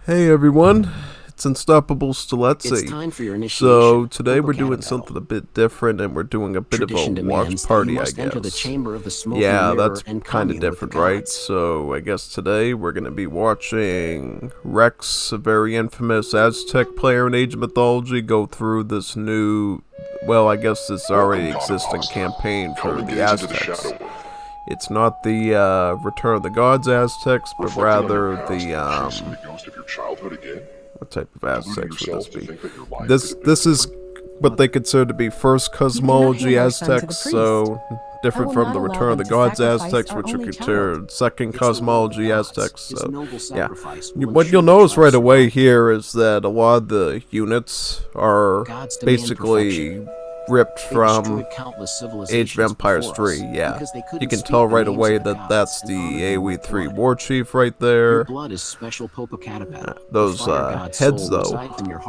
Hey everyone, it's Unstoppable Stiletzi. Time for your initiation. So today we're doing something a bit different, and we're doing a bit of a watch party, I guess. Yeah, that's kind of different, right? So I guess today we're going to be watching Rex, a very infamous Aztec player in Age of Mythology, go through this new, well, I guess this already existing campaign for the Aztecs. It's not the Return of the Gods Aztecs, but rather the what type of Aztecs would this be? This is what they consider to be first Cosmology Aztecs, so different from the Return of the Gods Aztecs, which are considered second Cosmology Aztecs. So yeah, what you'll notice right away here is that a lot of the units are basically ripped from Age of Empires 3, yeah. You can tell right away that that's the AoE 3 War Chief right there. Those heads, though,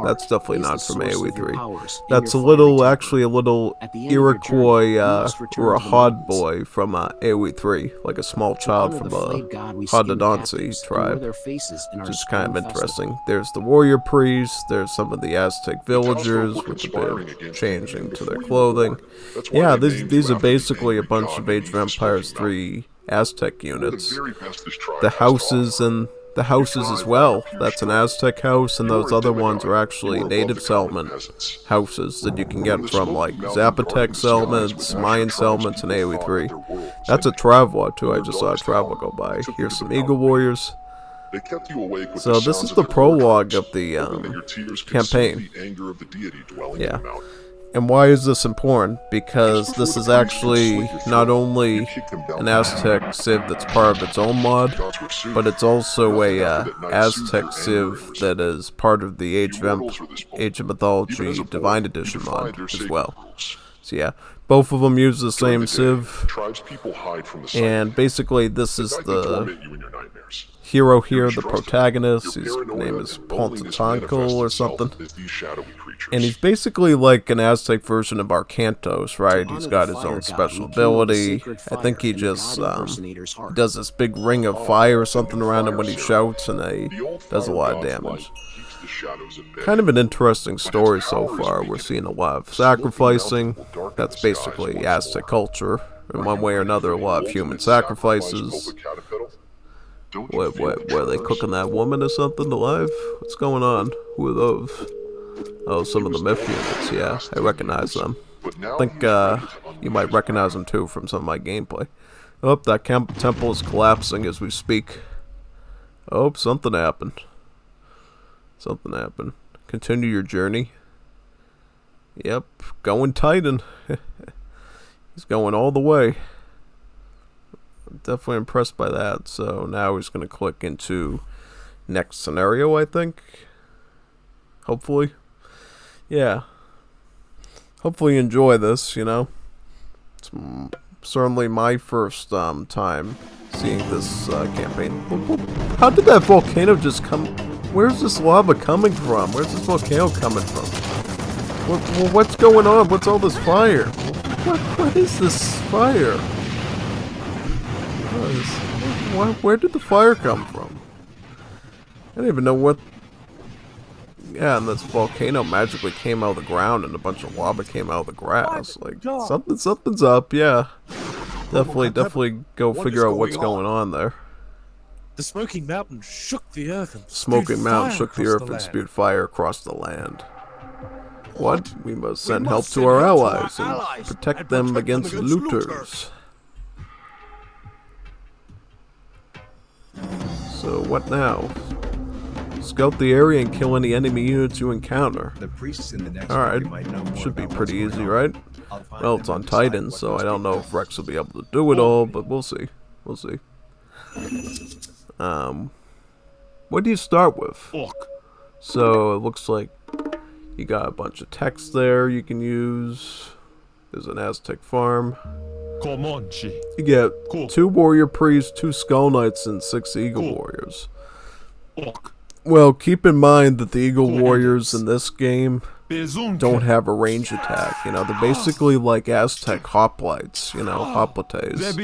that's definitely not from AoE 3. That's actually a little Iroquois or a Hod boy from AoE 3, like a small child from the Haudenosaunee tribe, which is kind of interesting. There's the warrior priests, there's some of the Aztec villagers with a bit of changing to their clothing. Yeah, these are basically a bunch of Age of Empires 3 Aztec units. The houses as well. That's an Aztec house, and those other ones are actually native settlement houses that you can get from like Zapotec settlements, Mayan settlements, and AoE 3. That's a Traveler too. I just saw a Traveler go by. Here's some Eagle Warriors. So this is the prologue of the campaign. Yeah. And why is this important? Because this is actually not only an Aztec Civ that's part of its own mod, but it's also a Aztec Civ that is part of the Age of Mythology Divine Edition mod as well. So yeah, both of them use the same Civ, and basically this is the hero here, the protagonist. His name is Pontatonko or something. And he's basically like an Aztec version of Arcantos, right? He's got his own special ability. I think he just does this big ring of fire or something around him when he shouts, and he does a lot of damage. Kind of an interesting story so far. We're seeing a lot of sacrificing. That's basically Aztec culture. In one way or another, a lot of human sacrifices. What, were they cooking that woman or something alive? What's going on? Who are those? Oh, some of the myth units, yeah, I recognize them. I think you might recognize them too from some of my gameplay. Oh, that temple is collapsing as we speak. Oh, something happened. Something happened. Continue your journey. Yep, going Titan. He's going all the way. I'm definitely impressed by that. So now he's going to click into next scenario, I think. Hopefully. Yeah. Hopefully you enjoy this, you know. It's certainly my first time seeing this campaign. How did that volcano just come? Where's this lava coming from? Where's this volcano coming from? What's going on? What's all this fire? What is this fire? Where did the fire come from? I don't even know what... Yeah, and this volcano magically came out of the ground, and a bunch of lava came out of the grass. Like, something's up, yeah. Definitely go figure out what's going on there. The Smoking Mountain shook the earth and spewed fire across the land. What? We must send help to our allies and protect them against looters. So what now? Scout the area and kill any enemy units you encounter. Alright, should be pretty easy, right? Well, it's on Titan, so I don't know if Rex will be able to do it all, but we'll see. We'll see. What do you start with? So, it looks like you got a bunch of text there you can use. There's an Aztec farm. You get 2 warrior priests, 2 skull knights, and 6 eagle warriors. Well, keep in mind that the Eagle Warriors in this game don't have a range attack. You know, they're basically like Aztec hoplites, you know, hoplites.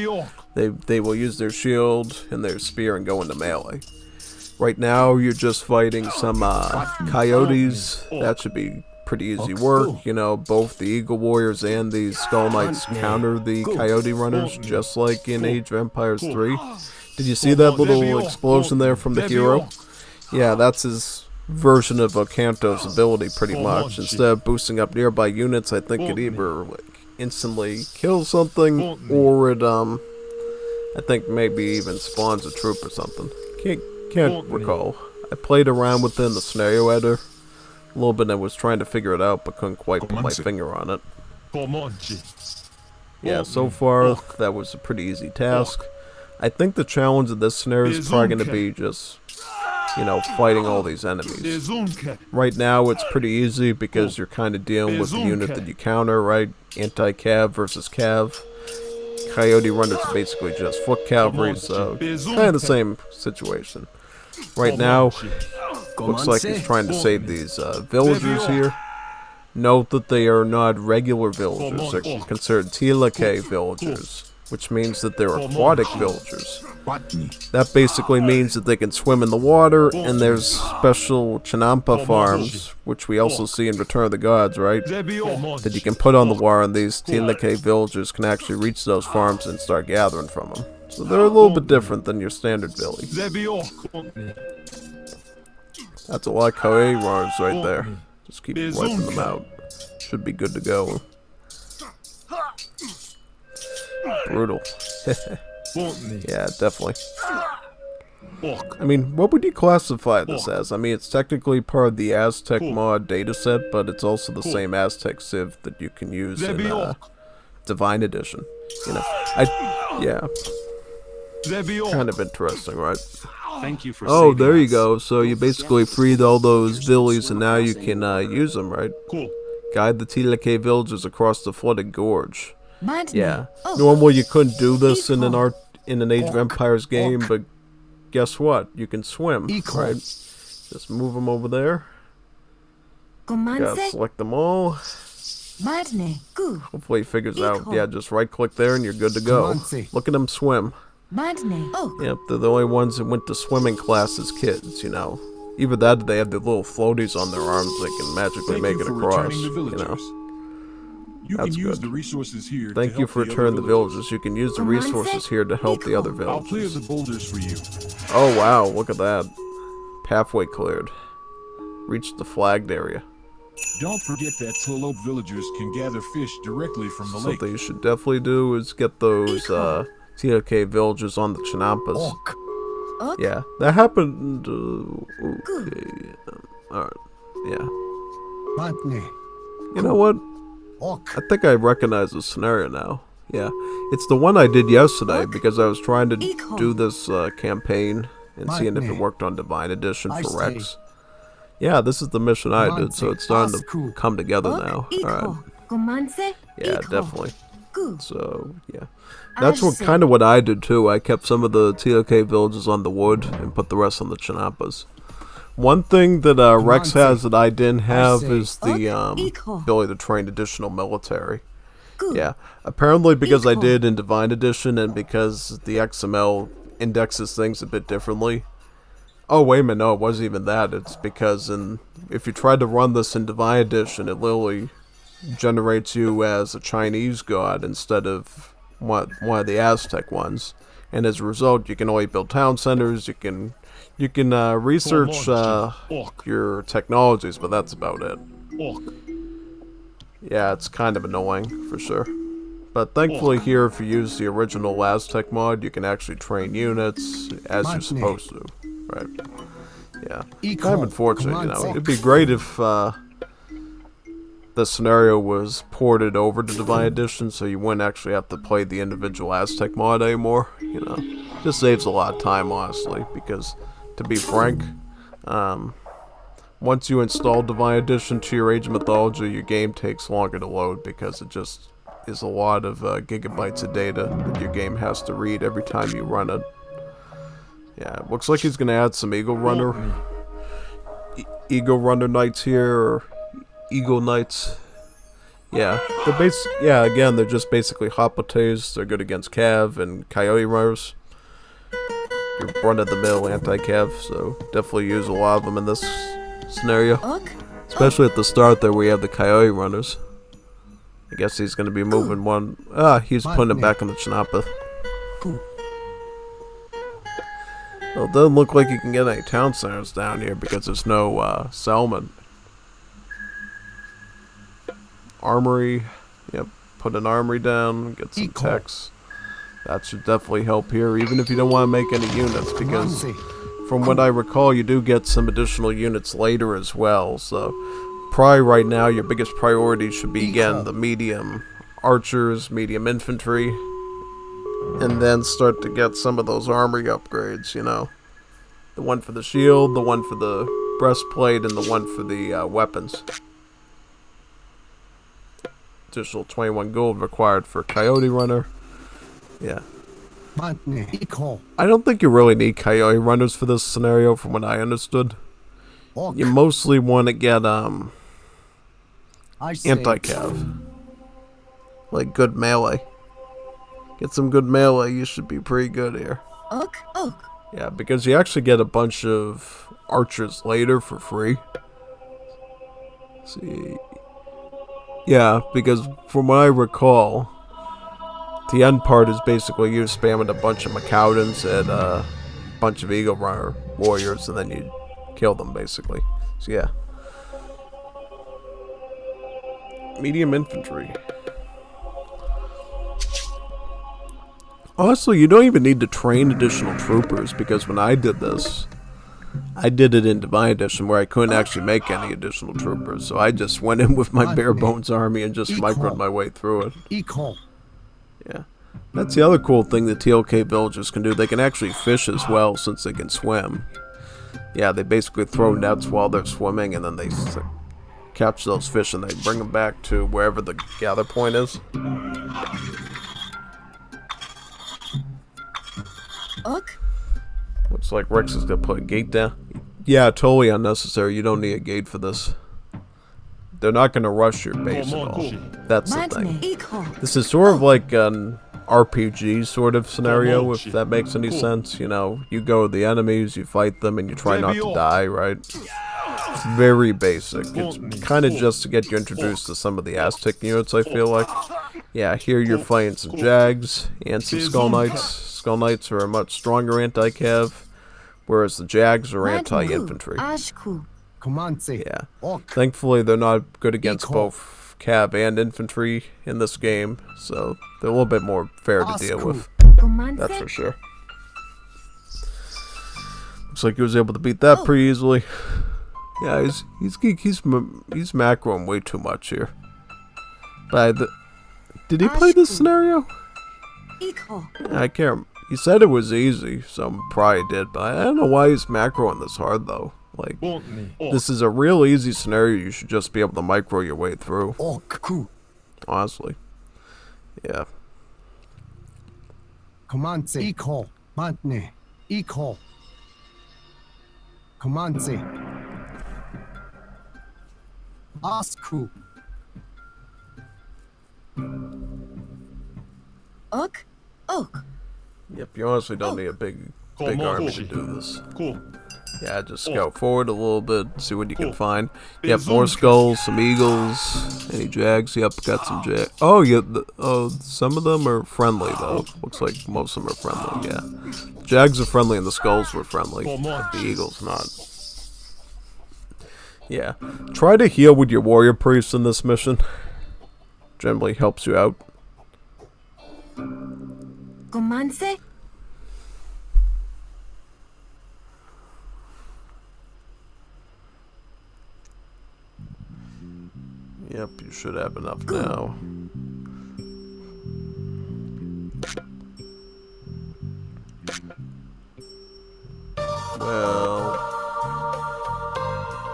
They will use their shield and their spear and go into melee. Right now, you're just fighting some coyotes. That should be pretty easy work. You know, both the Eagle Warriors and the Skull Knights counter the Coyote Runners, just like in Age of Empires 3. Did you see that little explosion there from the hero? Yeah, that's his version of Ocanto's ability, pretty much. Instead of boosting up nearby units, I think it either like instantly kills something, or it I think maybe even spawns a troop or something. Can't recall. I played around within the scenario editor a little bit and was trying to figure it out, but couldn't quite put my finger on it. Yeah, so far that was a pretty easy task. I think the challenge of this scenario is probably going to be just, you know, fighting all these enemies. Right now it's pretty easy because you're kind of dealing with the unit that you counter, right? Anti-cav versus cav. Coyote Runners are basically just foot cavalry, so kind of the same situation. Right now, looks like he's trying to save these villagers here. Note that they are not regular villagers, they're considered Tilake villagers, which means that they're aquatic villagers. That basically means that they can swim in the water, and there's special Chinampa farms, which we also see in Return of the Gods, right? That you can put on the water, and these Tilake villagers can actually reach those farms and start gathering from them. So they're a little bit different than your standard Billy. That's a lot of Coyote Runners right there. Just keep wiping them out. Should be good to go. Brutal. Yeah, definitely. I mean, what would you classify this as? I mean, it's technically part of the Aztec mod dataset, but it's also the same Aztec civ that you can use in Divine Edition. You know, yeah. Kind of interesting, right? Thank you for there you go. So you basically freed all those villies, and now you can use them, right? Guide the Tilake villagers across the flooded gorge. Yeah. Normally you couldn't do this in an Age of Empires game, but guess what? You can swim, right? Just move them over there. Gotta select them all. Hopefully he figures out. Yeah, just right click there and you're good to go. Look at them swim. Yep, they're the only ones that went to swimming class as kids, you know. Either that or they have the little floaties on their arms they can magically make it across, you know. That's good. Thank you for returning the villagers. You can use the resources here to help the other I'll clear villagers. the boulders for you. Oh wow, look at that. Pathway cleared. Reached the flagged area. Don't forget that Tolope villagers can gather fish directly from the lake. Something you should definitely do is get those TOK villagers on the Chinampas. Yeah, that happened. Okay. Alright. Yeah. You know what? I think I recognize the scenario now. Yeah. It's the one I did yesterday because I was trying to do this campaign and seeing if it worked on Divine Edition for Rex. Yeah, this is the mission I did, so it's starting to come together now. Alright. Yeah, definitely. So, yeah. That's kind of what I did too. I kept some of the TOK villages on the wood and put the rest on the Chinampas. One thing that Rex has that I didn't have is the ability to train additional military. Yeah, apparently because I did in Divine Edition and because the XML indexes things a bit differently. Oh, wait a minute, no, it wasn't even that. It's because if you tried to run this in Divine Edition, it literally generates you as a Chinese god instead of one of the Aztec ones. And as a result, you can only build town centers, you can research your technologies, but that's about it. Yeah, it's kind of annoying, for sure. But thankfully here, if you use the original Aztec mod, you can actually train units as you're supposed to. Right. Yeah. Kind of unfortunate, you know. It'd be great if the scenario was ported over to Divine Edition, so you wouldn't actually have to play the individual Aztec mod anymore, you know. Just saves a lot of time, honestly, because, to be frank, once you install Divine Edition to your Age of Mythology, your game takes longer to load because it just is a lot of gigabytes of data that your game has to read every time you run it. Yeah, looks like he's gonna add some Eagle Runner Knights here, or Eagle Knights. Yeah, they're again, they're just basically hot potatoes. They're good against Cav and Coyote Runners. your run-of-the-mill anti-cav, so definitely use a lot of them in this scenario. Especially at the start there we have the coyote runners. I guess he's going to be moving one. He's putting it back on the Chinapa. Well, it doesn't look like you can get any town centers down here because there's no settlement. Armory. Yep, put an armory down, get some techs. That should definitely help here, even if you don't want to make any units, because from what I recall, you do get some additional units later as well, so probably right now your biggest priority should be, again, the medium archers, medium infantry, and then start to get some of those armory upgrades, you know. The one for the shield, the one for the breastplate, and the one for the weapons. Additional 21 gold required for Coyote Runner. Yeah. I don't think you really need Coyote Runners for this scenario, from what I understood. You mostly want to get, anti-cav. Like, good melee. Get some good melee, you should be pretty good here. Yeah, because you actually get a bunch of archers later for free. Let's see. Yeah, because from what I recall, the end part is basically you spamming a bunch of Macaudans and a bunch of Eagle Runner warriors, and then you kill them, basically. So, yeah. Medium infantry. Honestly, you don't even need to train additional troopers, because when I did this, I did it in Divine Edition where I couldn't actually make any additional troopers, so I just went in with my bare bones army and just microed my way through it. Yeah. That's the other cool thing the TLK villagers can do. They can actually fish as well, since they can swim. Yeah, they basically throw nets while they're swimming, and then they catch those fish and they bring them back to wherever the gather point is. Looks like Rex is gonna put a gate down. Yeah, totally unnecessary. You don't need a gate for this. They're not gonna rush your base at all. That's the thing. This is sort of like an RPG sort of scenario, if that makes any sense. You know, you go to the enemies, you fight them, and you try not to die, right? It's very basic. It's kind of just to get you introduced to some of the Aztec units, I feel like. Yeah, here you're fighting some Jags and some Skull Knights. Skull Knights are a much stronger anti-cav, whereas the Jags are anti-infantry. Yeah. Thankfully, they're not good against both cav and infantry in this game, so they're a little bit more fair to deal with. That's for sure. Looks like he was able to beat that pretty easily. Yeah, he's macroing way too much here. But did he play this scenario? I can't. He said it was easy, so probably did. But I don't know why he's macroing this hard though. Like, this is a real easy scenario. You should just be able to micro your way through. Honestly, yeah. Yep, you honestly don't need a big army to do this. Yeah, just go forward a little bit, see what you can find. Yep, more skulls, some eagles, any jags. Yep, got some jags. Oh, yeah, some of them are friendly though. Looks like most of them are friendly. Yeah, jags are friendly and the skulls were friendly. The eagles not. Yeah, try to heal with your warrior priest in this mission. Generally helps you out. Yep, you should have enough now. Well,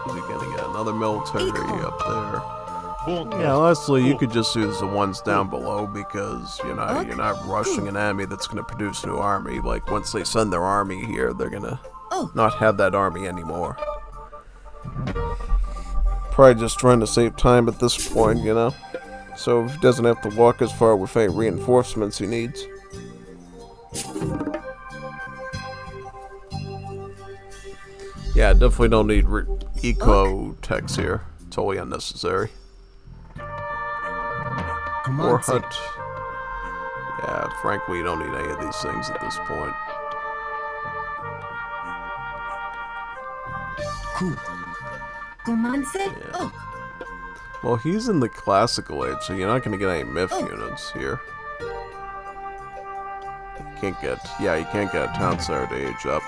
we're gonna get another military up there. Yeah, honestly, you could just use the ones down below because, you know, you're not rushing an enemy that's gonna produce a new army. Like, once they send their army here, they're gonna not have that army anymore. Probably just trying to save time at this point, you know? So he doesn't have to walk as far with any reinforcements he needs. Yeah, definitely don't need eco text here. Totally unnecessary. Or hut. Yeah, frankly, you don't need any of these things at this point. Yeah. Well, he's in the classical age, so you're not going to get any myth units here. You can't get, yeah, you can't get a town center to age up.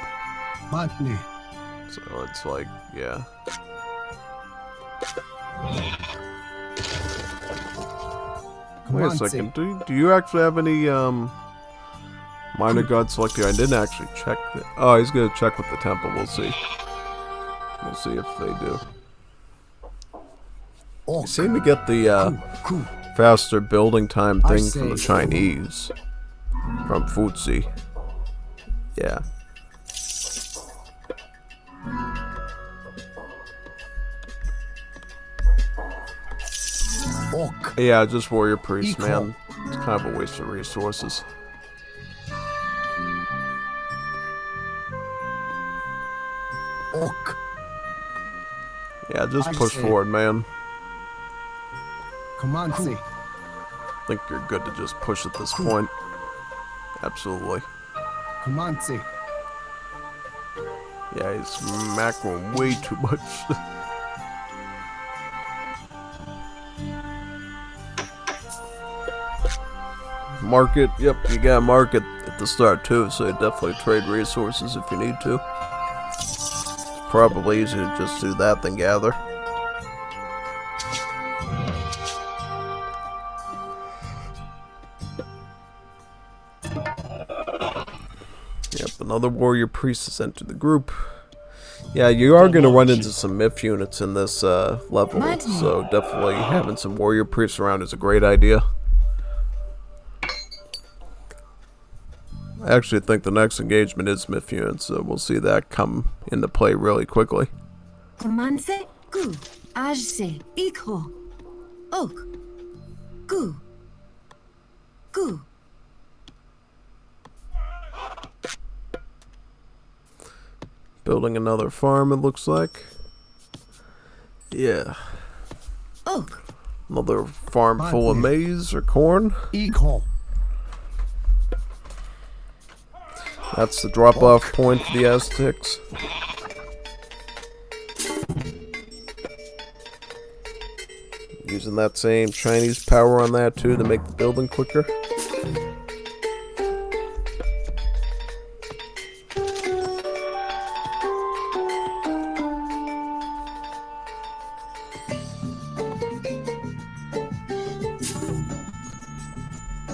So it's like, yeah. Wait a second, do you actually have any, minor god selected? I didn't actually check it. Oh, he's gonna check with the temple, we'll see. We'll see if they do. You seem to get the, faster building time thing from the Chinese. From Futsi. Yeah. Yeah, just warrior priest, man. It's kind of a waste of resources. Yeah, just push forward, man. I think you're good to just push at this point. Absolutely. Yeah, he's macroing way too much. Market, yep, you gotta market at the start too, so you definitely trade resources if you need to. It's probably easier to just do that than gather. Yep, another warrior priest has entered the group. Yeah, you are going to run into some myth units in this level, so definitely having some warrior priests around is a great idea. I actually think the next engagement is myth units, so we'll see that come into play really quickly. Building another farm, it looks like. Yeah. Another farm full of maize or corn. That's the drop-off point for the Aztecs. Using that same Chinese power on that too to make the building quicker.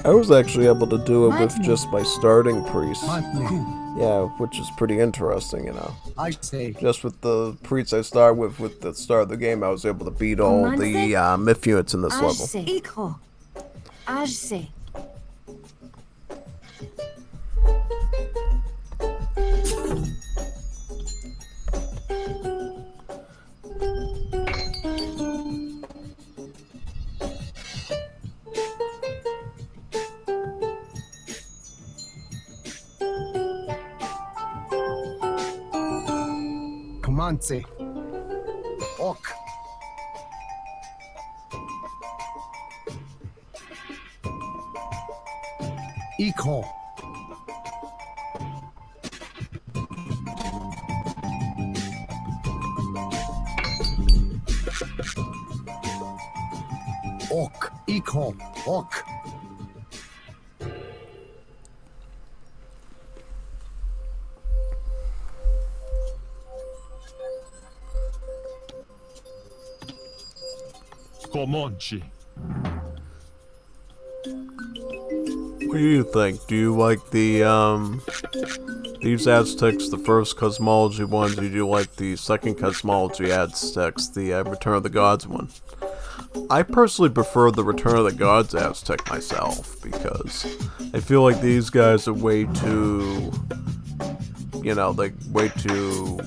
I was actually able to do it with just my starting priest. Yeah, which is pretty interesting, you know. Just with the priests I started with the start of the game, I was able to beat all the myth units in this level. Cosmology. What do you think? Do you like the these Aztecs, the first Cosmology ones, or do you like the second Cosmology Aztecs, the Return of the Gods one? I personally prefer the Return of the Gods Aztec myself, because I feel like these guys are way too, you know, like way too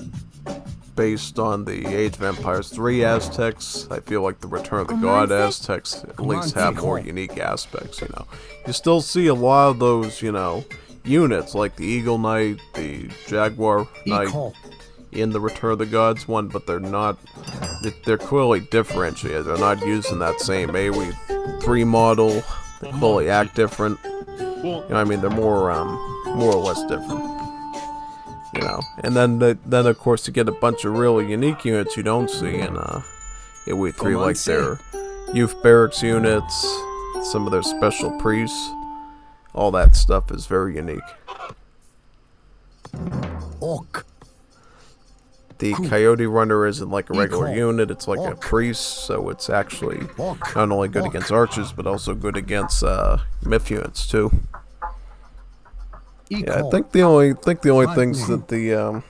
based on the Age of Empires 3 Aztecs. I feel like the Return of the God Aztecs at least have more unique aspects, you know. You still see a lot of those, you know, units like the Eagle Knight, the Jaguar Knight, in the Return of the Gods one, but they're not. They're clearly differentiated. They're not using that same AoE 3 model. They clearly act different. You know what I mean? They're more or less different. You know, and then of course you get a bunch of really unique units you don't see in AoE 3, like their youth barracks units, some of their special priests. All that stuff is very unique. Orc. The Coyote Runner isn't like a regular unit, it's like a priest, so it's actually not only good against archers, but also good against myth units too. Yeah, I think the only things that the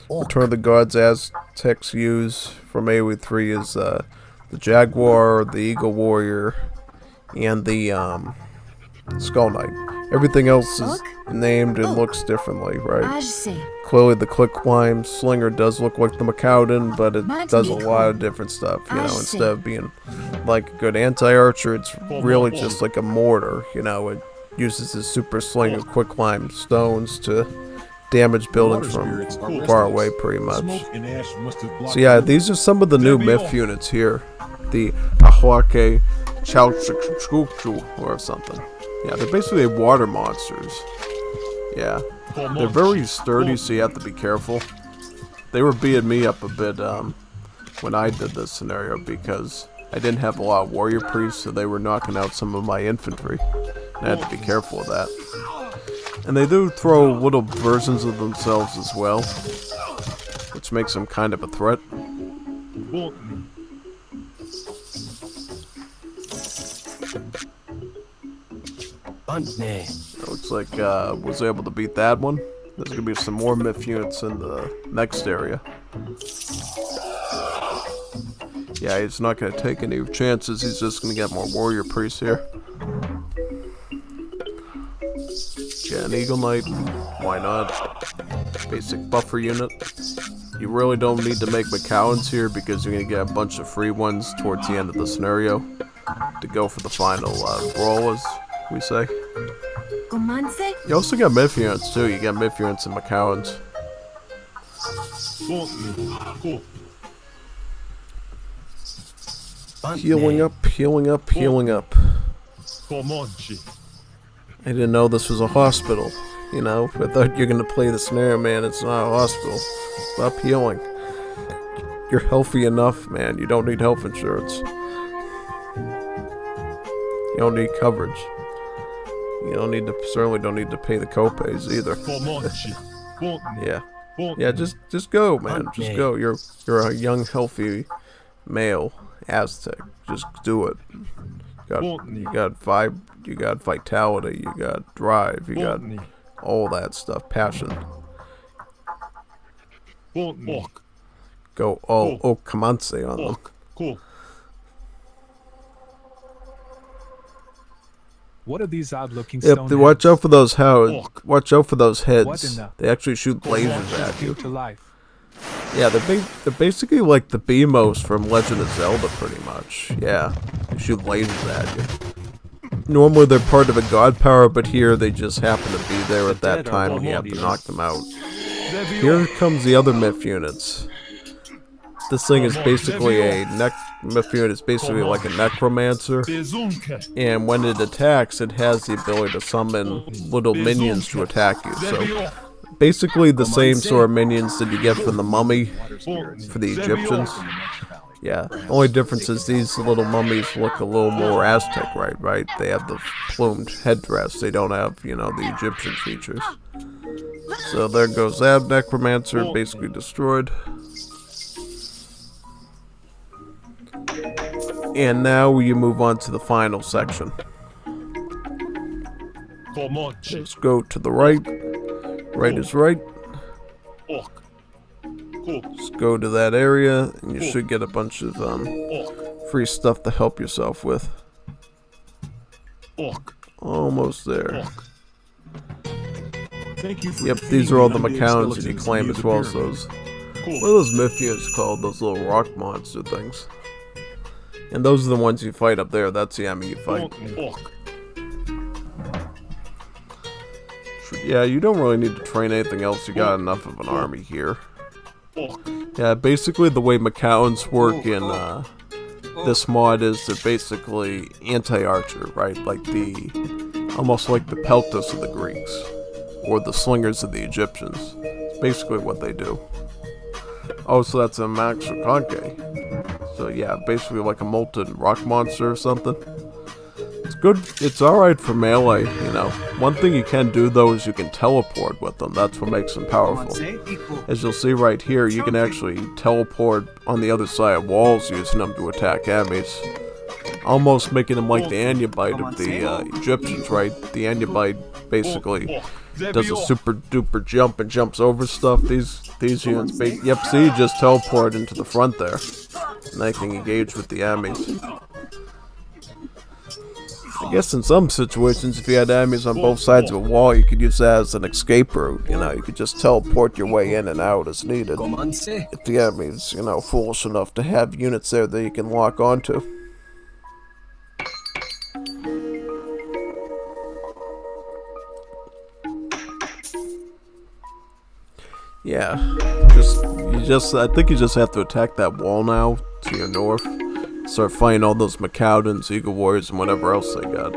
Return of the Gods Aztecs use from AoE 3 is the Jaguar, the Eagle Warrior, and the Skull Knight. Everything else is named and looks differently, right? Clearly the Clickwime Slinger does look like the Macaudan, but it does a lot of different stuff, you know, instead of being like a good anti-archer, it's really just like a mortar, you know, it uses his super sling of Quicklime stones to damage buildings from far away, pretty much. So yeah, these are some of the new myth units here. The Ahuake Chauchuchu or something. Yeah, they're basically water monsters. Yeah, they're very sturdy, so you have to be careful. They were beating me up a bit when I did this scenario because I didn't have a lot of warrior priests, so they were knocking out some of my infantry. And I had to be careful of that. And they do throw little versions of themselves as well, which makes them kind of a threat. Looks like was able to beat that one. There's gonna be some more myth units in the next area. Yeah, he's not gonna take any chances. He's just gonna get more warrior priests here. Yeah, an Eagle Knight. Why not? Basic buffer unit. You really don't need to make Macaulans here because you're gonna get a bunch of free ones towards the end of the scenario to go for the final brawlers, we say. You also got myth units too. You got myth units and Macaulans. Healing up, healing up, healing up. I didn't know this was a hospital. You know, I thought you're gonna play the scenario, man. It's not a hospital. Stop healing. You're healthy enough, man. You don't need health insurance. You don't need coverage. You don't need to, certainly don't need to pay the copays either. Yeah. Yeah, just go, man. Just go. You're a young, healthy male Aztec. Just do it. You got vitality, you got drive, you got all that stuff, passion. Go all Comanche on them. What are these odd-looking stone heads? Watch out for those watch out for those heads. They actually shoot lasers at you. Yeah, they're basically like the Beamos from Legend of Zelda, pretty much. Yeah, they shoot lasers at you. Normally they're part of a god power, but here they just happen to be there at that time and you have to knock them out. Here comes the other myth units. This thing is basically a myth unit is basically like a necromancer, and when it attacks, it has the ability to summon little minions to attack you. So basically the same sort of minions that you get from the mummy for the Egyptians. Yeah, only difference is these little mummies look a little more Aztec, right? They have the plumed headdress. They don't have, you know, the Egyptian features. So there goes that necromancer, basically destroyed. And now you move on to the final section. Let's go to the right. Right is right. Just go to that area, and you should get a bunch of free stuff to help yourself with. Almost there. Yep, these are all the Macaulans that you claim, as well as those. What are those myth units called? Those little rock monster things. And those are the ones you fight up there. That's the enemy you fight. Yeah, you don't really need to train anything else. You got enough of an army here. Yeah, basically the way Macauns work in this mod is they're basically anti-archer, right? Like almost like the peltos of the Greeks, or the slingers of the Egyptians. It's basically what they do. Oh, so that's a Max Conke. So yeah, basically like a molten rock monster or something. It's good. It's alright for melee, you know. One thing you can do though is you can teleport with them. That's what makes them powerful. As you'll see right here, you can actually teleport on the other side of walls using them to attack enemies. Almost making them like the Anubite of the Egyptians, right? The Anubite basically does a super duper jump and jumps over stuff. These units, yep, see, you just teleport into the front there. And they can engage with the enemies. I guess in some situations, if you had enemies on both sides of a wall, you could use that as an escape route. You know, you could just teleport your way in and out as needed. If the enemy's, you know, foolish enough to have units there that you can lock onto. Yeah, I think you just have to attack that wall now to your north. Start fighting all those Macaudans, Eagle Warriors, and whatever else they got.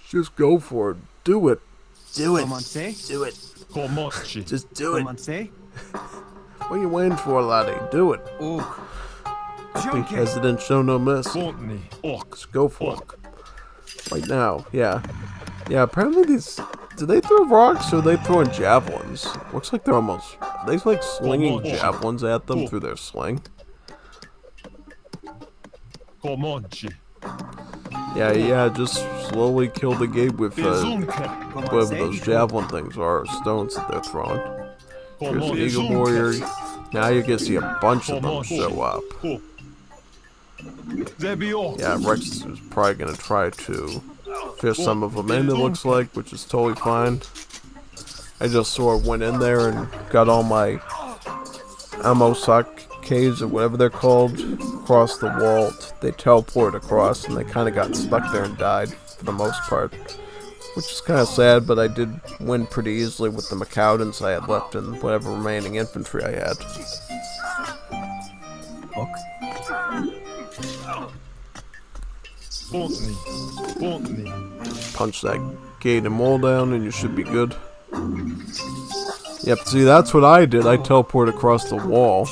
Just go for it. Do it. Do it. Do it. Just do it. What are you waiting for, laddie? Do it. Be hesitant, show no miss. Just go for it. Right now, yeah. Yeah, apparently these... Do they throw rocks or are they throwing javelins? Looks like they're almost... Are they like slinging javelins at them through their sling? Yeah, just slowly kill the gate with whatever those javelin things are, stones that they're throwing. Here's the Eagle Warrior. Now you can see a bunch of them show up. Yeah, Rex is probably going to try to fish some of them in, it looks like, which is totally fine. I just sort of went in there and got all my ammo sock caves or whatever they're called across the wall. They teleport across and they kind of got stuck there and died for the most part. Which is kind of sad, but I did win pretty easily with the Macaudans I had left and whatever remaining infantry I had. Punch that gate and wall down and you should be good. Yep, see, that's what I did. I teleported across the wall,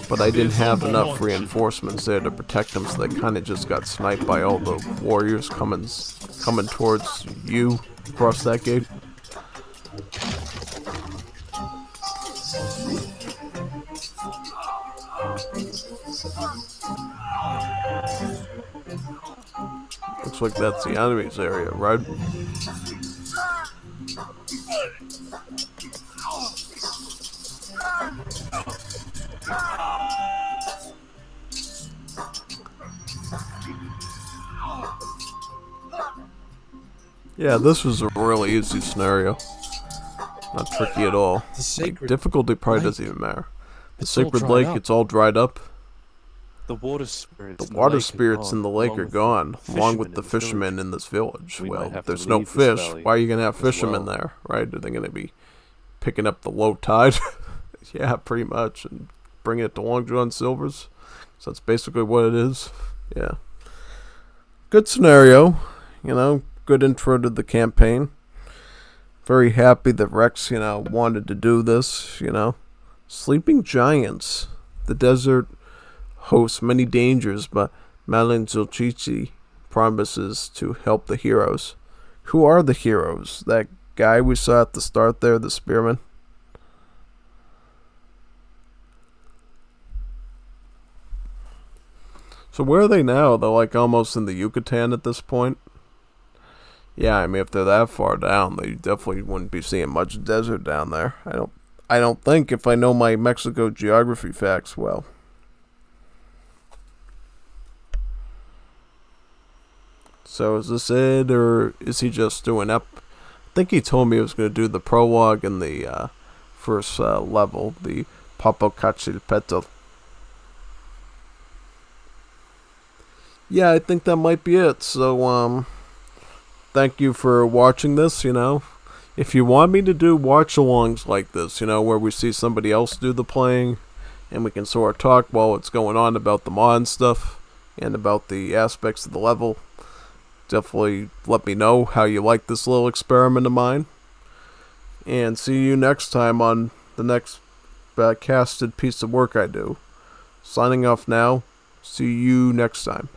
but I didn't have enough reinforcements there to protect them, so they kind of just got sniped by all the warriors coming towards you across that gate. Looks like that's the enemy's area, right? Yeah, this was a really easy scenario. Not tricky at all. Like, difficulty probably doesn't even matter. The sacred lake, it's all dried up. The water spirits in the lake are gone, along with the fishermen in this village. Well, there's no fish. Why are you going to have fishermen there, right? Are they going to be picking up the low tide? Yeah, pretty much, and bringing it to Long John Silver's. So that's basically what it is. Yeah. Good scenario, you know. Good intro to the campaign. Very happy that Rex, you know, wanted to do this, you know. Sleeping Giants. The desert hosts many dangers, but Malin Zulchichi promises to help the heroes. Who are the heroes? That guy we saw at the start there, the spearman? So where are they now? They're like almost in the Yucatan at this point. Yeah, I mean, if they're that far down, they definitely wouldn't be seeing much desert down there. I don't think, if I know my Mexico geography facts well. So is this it, or is he just doing up? I think he told me he was going to do the prologue and the first level, the Popocatépetl. yeah, I think that might be it. So, thank you for watching this, you know. If you want me to do watch-alongs like this, you know, where we see somebody else do the playing, and we can sort of talk while it's going on about the mod and stuff, and about the aspects of the level, definitely let me know how you like this little experiment of mine. And see you next time on the next casted piece of work I do. Signing off now. See you next time.